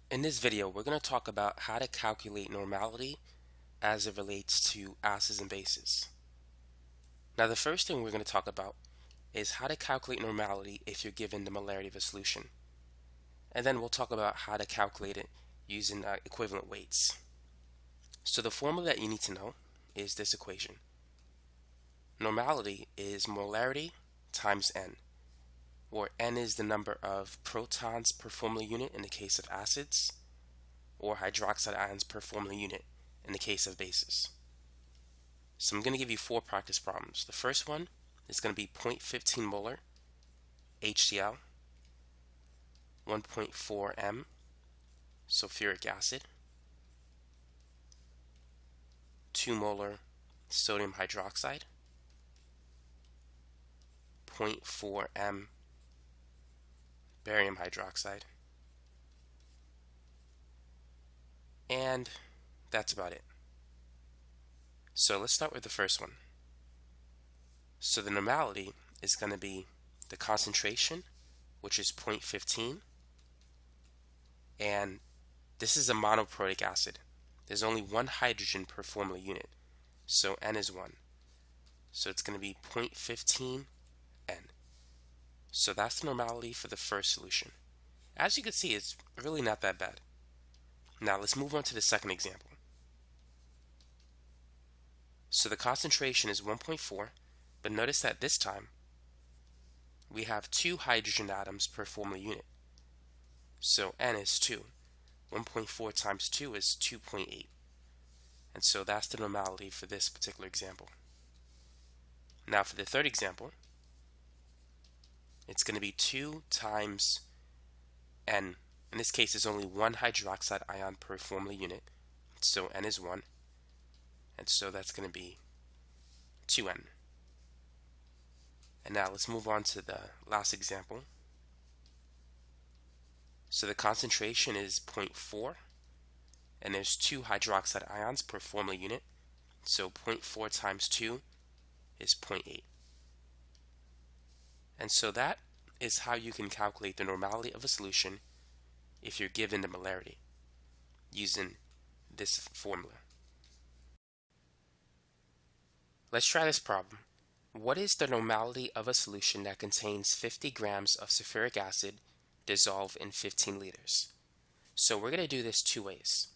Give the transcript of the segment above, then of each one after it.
In this video, we're going to talk about how to calculate normality as it relates to acids and bases. Now, the first thing we're going to talk about is how to calculate normality if you're given the molarity of a solution. And then we'll talk about how to calculate it using equivalent weights. So the formula that you need to know is this equation. Normality is molarity times N, where N is the number of protons per formula unit in the case of acids, or hydroxide ions per formula unit in the case of bases. So I'm going to give you 4 practice problems. The first one is going to be 0.15 molar HCl, 1.4 m sulfuric acid, 2 molar sodium hydroxide, 0.4 m barium hydroxide, and that's about it. So let's start with the first one. So the normality is going to be the concentration, which is 0.15, and this is a monoprotic acid. There's only one hydrogen per formula unit, so N is 1. So it's going to be 0.15 N. So that's the normality for the first solution. As you can see, it's really not that bad. Now let's move on to the second example. So the concentration is 1.4, but notice that this time we have 2 hydrogen atoms per formula unit. So N is 2. 1.4 times 2 is 2.8. And so that's the normality for this particular example. Now for the third example, it's going to be 2 times N. In this case, there's only one hydroxide ion per formula unit, so N is 1. And so that's going to be 2N. And now let's move on to the last example. So the concentration is 0.4, and there's 2 hydroxide ions per formula unit, so 0.4 times 2 is 0.8. And so that is how you can calculate the normality of a solution if you're given the molarity using this formula. Let's try this problem. What is the normality of a solution that contains 50 grams of sulfuric acid dissolved in 15 liters? So we're going to do this 2 ways.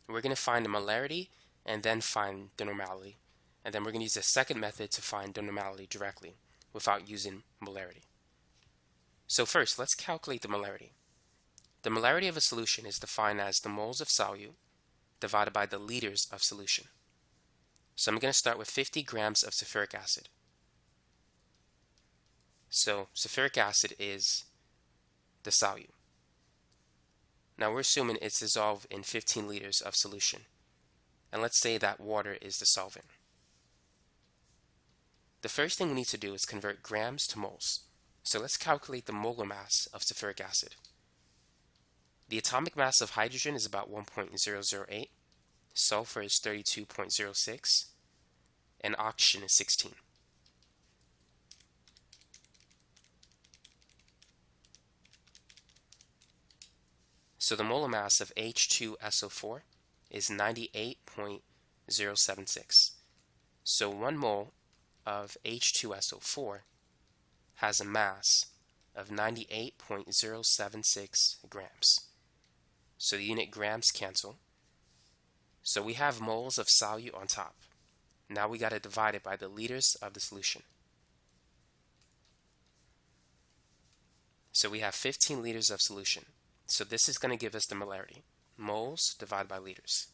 We're going to find the molarity and then find the normality. And then we're going to use the second method to find the normality directly without using molarity. So first, let's calculate the molarity. The molarity of a solution is defined as the moles of solute divided by the liters of solution. So I'm going to start with 50 grams of sulfuric acid. So sulfuric acid is the solute. Now we're assuming it's dissolved in 15 liters of solution. And let's say that water is the solvent. The first thing we need to do is convert grams to moles. So let's calculate the molar mass of sulfuric acid. The atomic mass of hydrogen is about 1.008, sulfur is 32.06, and oxygen is 16. So the molar mass of H2SO4 is 98.076. So 1 mole of H2SO4 has a mass of 98.076 grams. So the unit grams cancel. So we have moles of solute on top. Now we got to divide it by the liters of the solution. So we have 15 liters of solution. So this is going to give us the molarity. Moles divided by liters.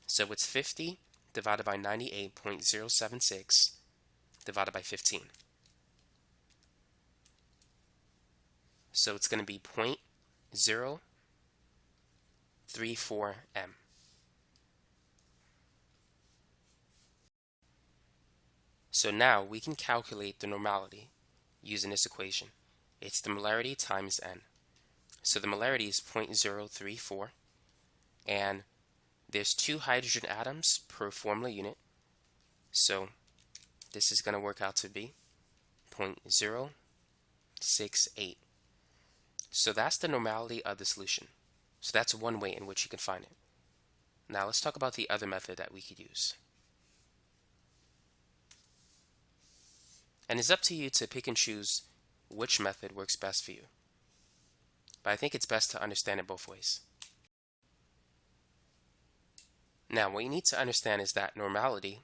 So it's 50 divided by 98.076 divided by 15. So it's going to be 0.034 m. So now we can calculate the normality using this equation. It's the molarity times N. So the molarity is 0.034, and there's 2 hydrogen atoms per formula unit. So this is going to work out to be 0.068. So that's the normality of the solution. So that's one way in which you can find it. Now let's talk about the other method that we could use. And it's up to you to pick and choose which method works best for you. But I think it's best to understand it both ways. Now, what you need to understand is that normality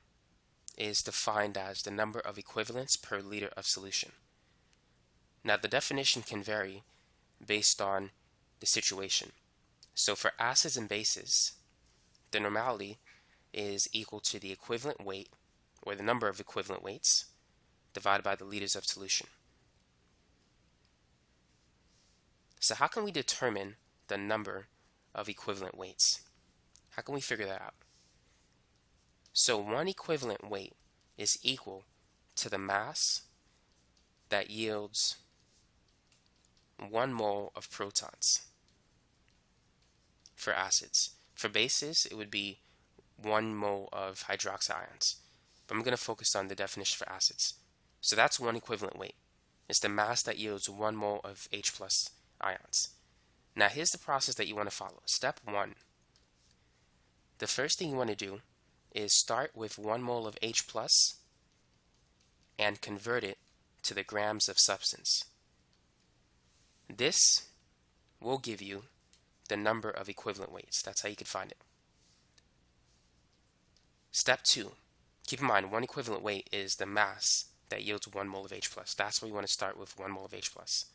is defined as the number of equivalents per liter of solution. Now, the definition can vary based on the situation. So for acids and bases, the normality is equal to the equivalent weight, or the number of equivalent weights, divided by the liters of solution. So how can we determine the number of equivalent weights? How can we figure that out? So one equivalent weight is equal to the mass that yields 1 mole of protons for acids. For bases, it would be 1 mole of hydroxy ions. But I'm going to focus on the definition for acids. So that's one equivalent weight. It's the mass that yields 1 mole of H plus ions. Now here's the process that you want to follow. Step 1. The first thing you want to do is start with 1 mole of H plus and convert it to the grams of substance. This will give you the number of equivalent weights. That's how you can find it. Step 2. Keep in mind, one equivalent weight is the mass that yields 1 mole of H plus. That's where you want to start, with 1 mole of H plus.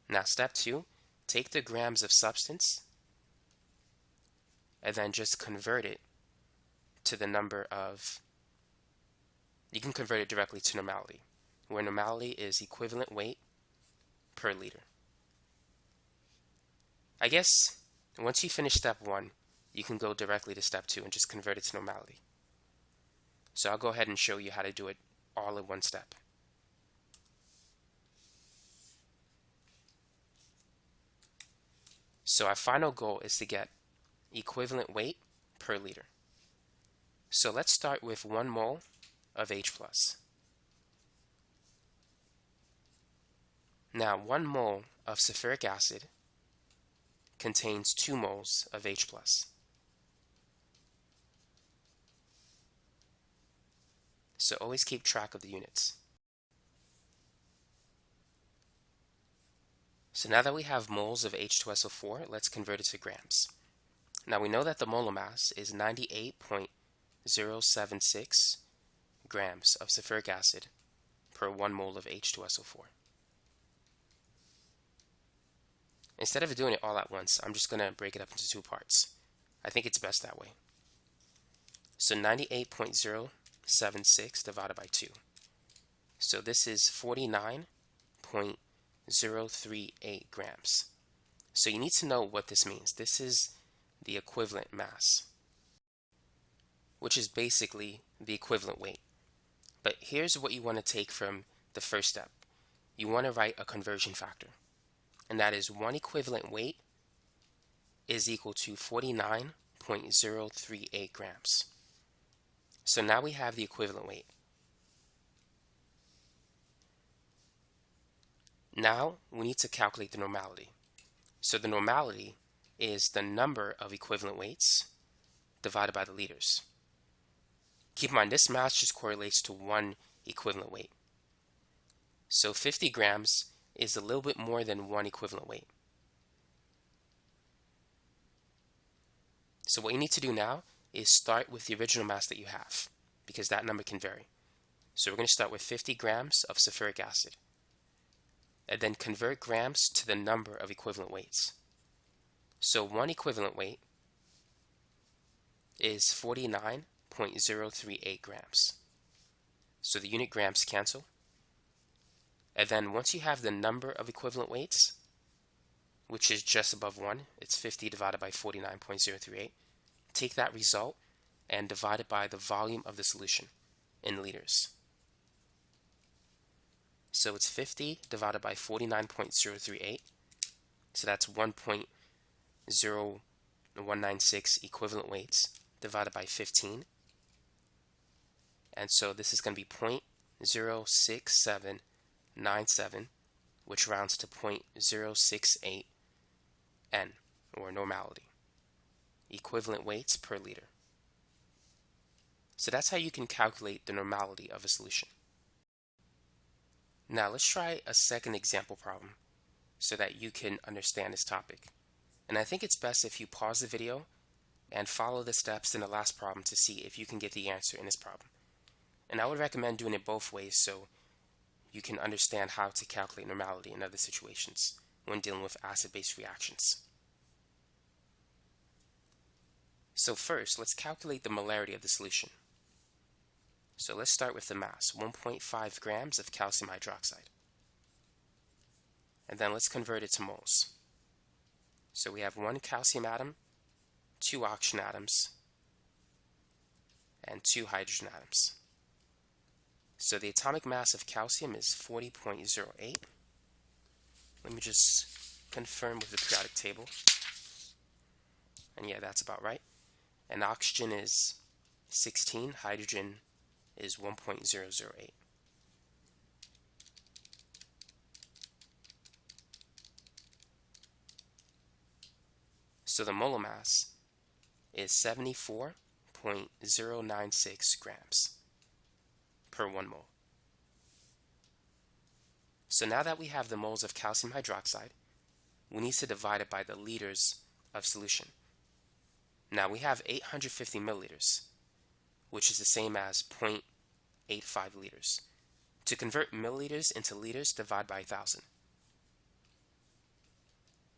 Now step 2, take the grams of substance and then just convert it to the number of, you can convert it directly to normality, where normality is equivalent weight per liter. I guess once you finish step 1, you can go directly to step 2 and just convert it to normality. So I'll go ahead and show you how to do it all in one step. So our final goal is to get equivalent weight per liter. So let's start with 1 mole of H plus. Now 1 mole of sulfuric acid contains 2 moles of H plus. So always keep track of the units. So now that we have moles of H2SO4, let's convert it to grams. Now we know that the molar mass is 98.076 grams of sulfuric acid per 1 mole of H2SO4. Instead of doing it all at once, I'm just going to break it up into 2 parts. I think it's best that way. So 98.076 divided by 2. So this is 49.038 grams. So you need to know what this means. This is the equivalent mass, which is basically the equivalent weight. But here's what you want to take from the first step. You want to write a conversion factor, and that is 1 equivalent weight is equal to 49.038 grams. So now we have the equivalent weight. Now we need to calculate the normality. So the normality is the number of equivalent weights divided by the liters. Keep in mind, this mass just correlates to 1 equivalent weight. So 50 grams is a little bit more than 1 equivalent weight. So what you need to do now is start with the original mass that you have, because that number can vary. So we're going to start with 50 grams of sulfuric acid, and then convert grams to the number of equivalent weights. So 1 equivalent weight is 49.038 grams. So the unit grams cancel. And then once you have the number of equivalent weights, which is just above 1, it's 50 divided by 49.038, take that result and divide it by the volume of the solution in liters. So it's 50 divided by 49.038, so that's 1.0196 equivalent weights divided by 15. And so this is going to be 0.06797, which rounds to 0.068 N, or normality, equivalent weights per liter. So that's how you can calculate the normality of a solution. Now let's try a second example problem so that you can understand this topic. And I think it's best if you pause the video and follow the steps in the last problem to see if you can get the answer in this problem. And I would recommend doing it both ways so you can understand how to calculate normality in other situations when dealing with acid-base reactions. So first, let's calculate the molarity of the solution. So let's start with the mass, 1.5 grams of calcium hydroxide. And then let's convert it to moles. So we have 1 calcium atom, 2 oxygen atoms, and 2 hydrogen atoms. So the atomic mass of calcium is 40.08. Let me just confirm with the periodic table. And yeah, that's about right. And oxygen is 16, hydrogen is 1.008. So the molar mass is 74.096 grams per 1 mole. So now that we have the moles of calcium hydroxide, we need to divide it by the liters of solution. Now we have 850 milliliters, which is the same as 0.85 liters. To convert milliliters into liters, divide by 1,000.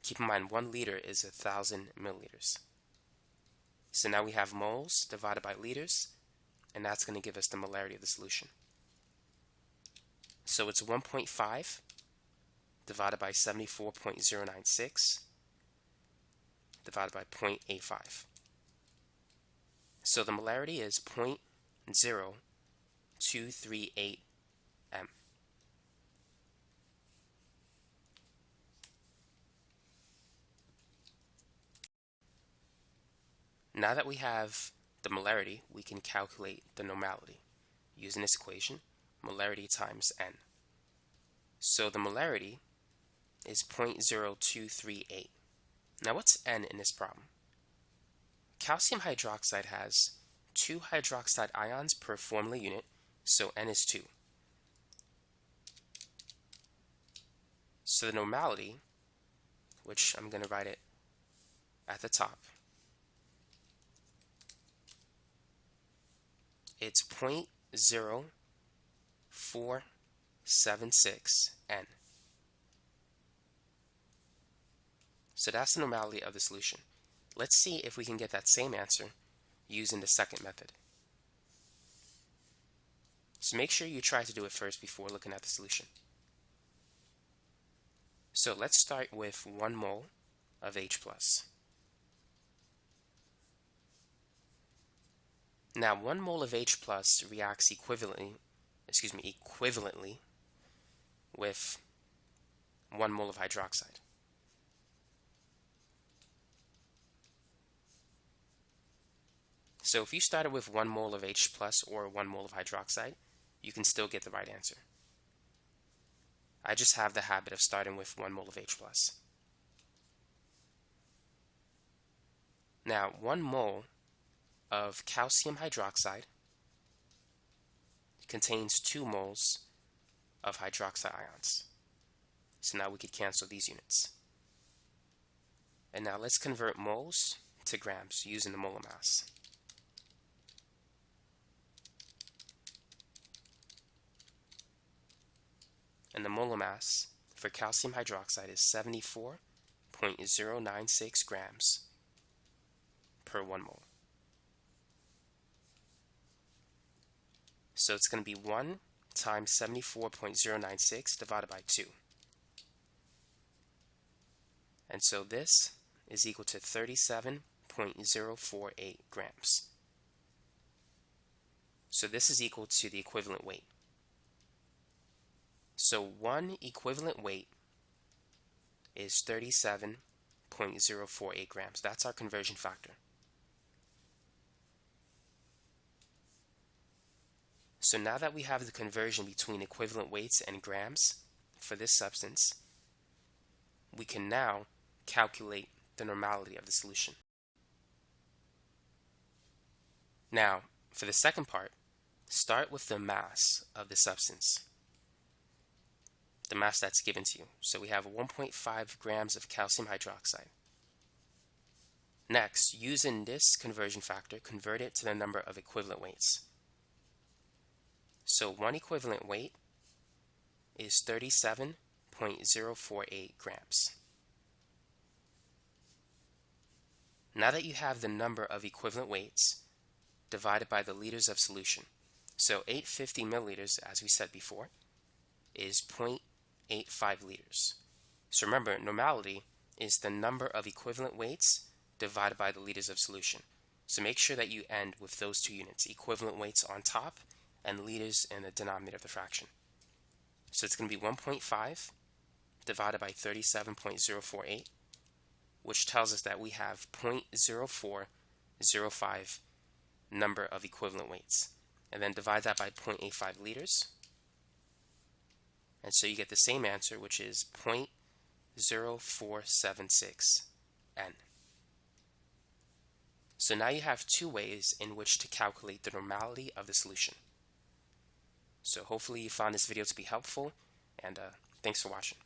Keep in mind, 1 liter is 1,000 milliliters. So now we have moles divided by liters, and that's going to give us the molarity of the solution. So it's 1.5 divided by 74.096 divided by 0.85. So the molarity is 0.0238 M. Now that we have the molarity, we can calculate the normality using this equation, molarity times N. So the molarity is 0.0238. Now what's N in this problem? Calcium hydroxide has 2 hydroxide ions per formula unit, so N is 2. So the normality, which I'm going to write it at the top, it's 0.0476 N. So that's the normality of the solution. Let's see if we can get that same answer using the second method. So make sure you try to do it first before looking at the solution. So let's start with 1 mole of H+. Now 1 mole of H+ reacts equivalently with 1 mole of hydroxide. So if you started with 1 mole of H+ or 1 mole of hydroxide, you can still get the right answer. I just have the habit of starting with 1 mole of H+. Now 1 mole of calcium hydroxide contains 2 moles of hydroxide ions. So now we could cancel these units. And now let's convert moles to grams using the molar mass. And the molar mass for calcium hydroxide is 74.096 grams per 1 mole. So it's going to be 1 times 74.096 divided by 2. And so this is equal to 37.048 grams. So this is equal to the equivalent weight. So 1 equivalent weight is 37.048 grams. That's our conversion factor. So now that we have the conversion between equivalent weights and grams, for this substance, we can now calculate the normality of the solution. Now, for the second part, start with the mass of the substance, the mass that's given to you. So we have 1.5 grams of calcium hydroxide. Next, using this conversion factor, convert it to the number of equivalent weights. So one equivalent weight is 37.048 grams. Now that you have the number of equivalent weights divided by the liters of solution, so 850 milliliters, as we said before, is 0.85 liters. So remember, normality is the number of equivalent weights divided by the liters of solution. So make sure that you end with those two units, equivalent weights on top and liters in the denominator of the fraction. So it's going to be 1.5 divided by 37.048, which tells us that we have 0.0405 number of equivalent weights. And then divide that by 0.85 liters. And so you get the same answer, which is 0.0476 N. So now you have two ways in which to calculate the normality of the solution. So hopefully you found this video to be helpful, and thanks for watching.